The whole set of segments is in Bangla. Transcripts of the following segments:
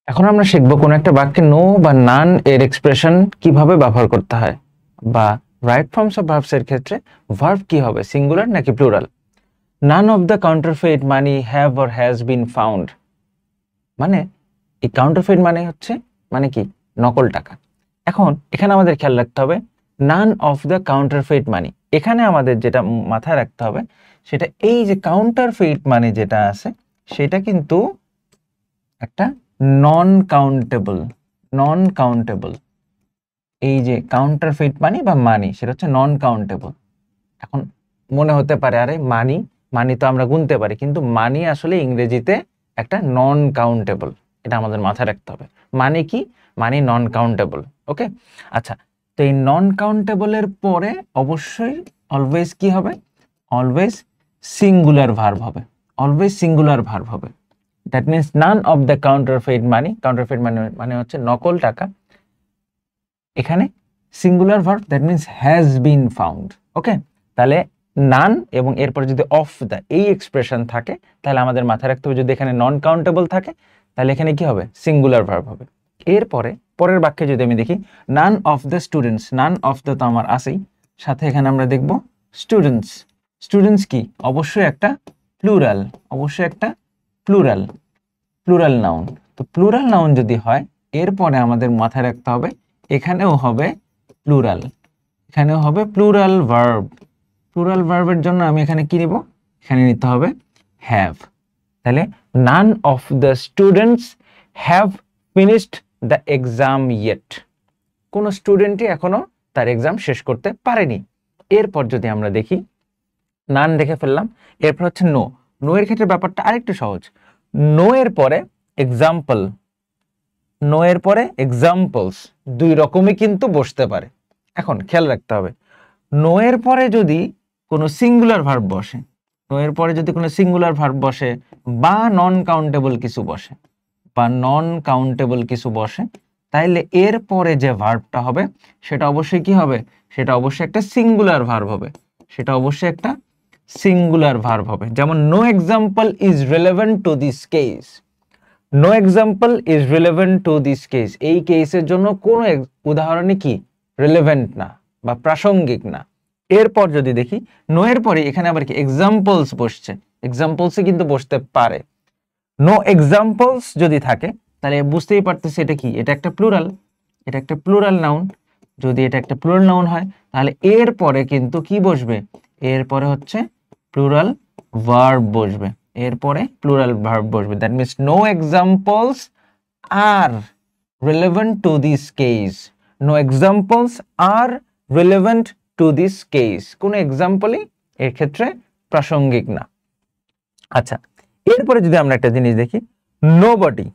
এখন আমরা শিখব কোন একটা বাক্যে নো বা নান এর এক্সপ্রেশন কিভাবে ব্যবহার করতে হয়, বা রাইট ফর্মস অফ ভার্বস এর ক্ষেত্রে ভার্ব কি হবে, সিঙ্গুলার নাকি plural. None of the counterfeit money have or has been found, মানে এই কাউন্টারফেইট মানে হচ্ছে মানে কি, নকল টাকা। এখন এখানে আমাদের খেয়াল রাখতে হবে নান অফ দ্য কাউন্টারফেইট মানি, এখানে আমাদের যেটা মাথায় রাখতে হবে সেটা এই যে কাউন্টারফেইট মানি যেটা আছে সেটা কিন্তু একটা নন কাউন্টেবল। এই যে কাউন্টারফেইট মানি বা মানি সেটা হচ্ছে নন কাউন্টেবল। এখন মনে হতে পারে আরে মানি তো আমরা গুনতে পারি, কিন্তু মানি আসলে ইংরেজিতে একটা নন কাউন্টেবল, এটা আমাদের মাথায় রাখতে হবে। মানে কি, মানি নন কাউন্টেবল। ওকে, আচ্ছা, তো এই নন কাউন্টেবলের পরে অবশ্যই অলওয়েজ কি হবে, অলওয়েজ সিঙ্গুলার ভার্ব হবে। That means none of the counterfeit money, counterfeit মানে হচ্ছে নকল টাকা, এখানে singular verb that means has been found. Okay, তাহলে নান এবং এরপরে যদি অফ দ্য এই এক্সপ্রেশন থাকে তাহলে আমাদের মাথায় রাখতে হবে যদি এখানে নন কাউন্টেবল থাকে তাহলে এখানে কি হবে, সিঙ্গুলার ভার্ব হবে। এরপরে পরের বাক্যে যদি আমি দেখি নান of the students, naan of the তো আমার আছেই, সাথে এখানে আমরা দেখব স্টুডেন্টস কি, অবশ্যই একটা প্লুরাল নাউন। তো প্লুরাল নাউন যদি হয় এরপরে আমাদের মাথায় রাখতে হবে এখানেও হবে প্লুরাল ভার্ব। প্লুরাল ভার্বের জন্য আমি এখানে কি নিব, এখানে নিতে হবে হ্যাভ। তাহলে নান of the students have finished the exam yet, কোনো স্টুডেন্টই এখনো তার এক্সাম শেষ করতে পারেনি। এরপর যদি আমরা দেখি নান দেখে ফেললাম, এরপর হচ্ছে নো এর ক্ষেত্রে ব্যাপারটা আরেকটু সহজ। নো এর পরে এক্সাম্পলস দুই রকমই কিন্তু বসতে পারে। এখন খেয়াল রাখতে হবে নো এর পরে যদি কোনো সিঙ্গুলার ভার্ব বসে বা নন কাউন্টেবল কিছু বসে তাইলে এর পরে যে ভার্বটা হবে সেটা অবশ্যই কি হবে, সেটা অবশ্যই একটা সিঙ্গুলার ভার্ব হবে। যেমন no example is relevant to this case, এই কেসের জন্য কোনো উদাহরণই কি রিলেভেন্ট না বা প্রাসঙ্গিক না। এরপর যদি দেখি নো এর পরে এখানে আবার কি এক্সাম্পলস বসছে, এক্সাম্পলসে কিন্তু বসতে পারে। নো এক্সাম্পলস যদি থাকে তাহলে বুঝতেই পারতেছি এটা কি, এটা একটা প্লুরাল নাউন। যদি এটা একটা প্লুরাল নাউন হয় তাহলে এরপরে কিন্তু কি বসবে, এরপরে হচ্ছে প্লুরাল ভার্ব বসবে, that means no examples are relevant to this case, কোনো এক্সাম্পলই এর ক্ষেত্রে প্রাসঙ্গিক না। আচ্ছা, এরপরে যদি আমরা একটা জিনিস দেখি নোবডি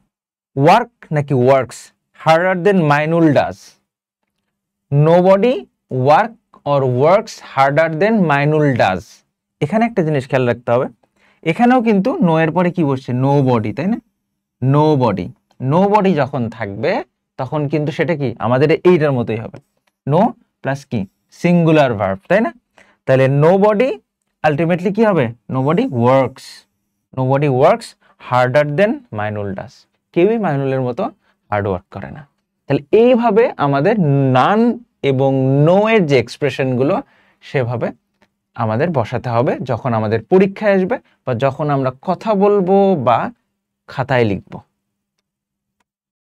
ওয়ার্ক নাকি works harder then Mainul does, nobody work or works harder then Mainul does. এখানে একটা জিনিস খেয়াল রাখতে হবে, এখানেও কিন্তু নো এর পরে কি বসছে, নোবডি, তাই না? নোবডি যখন থাকবে তখন কিন্তু সেটা কি আমাদের এইটার মতোই হবে, নো প্লাস কি সিঙ্গুলার ভার্ব, তাই না? তাহলে নোবডি আলটিমেটলি কি হবে, nobody works harder then Mainul does, কেউই মাইনুলের মতো হার্ড ওয়ার্ক করে না। তাহলে এইভাবে আমাদের নান এবং নো এর যে এক্সপ্রেশনগুলো সেভাবে আমাদের বসাতে হবে যখন আমাদের পরীক্ষায় আসবে বা যখন আমরা কথা বলবো বা খাতায় লিখবো।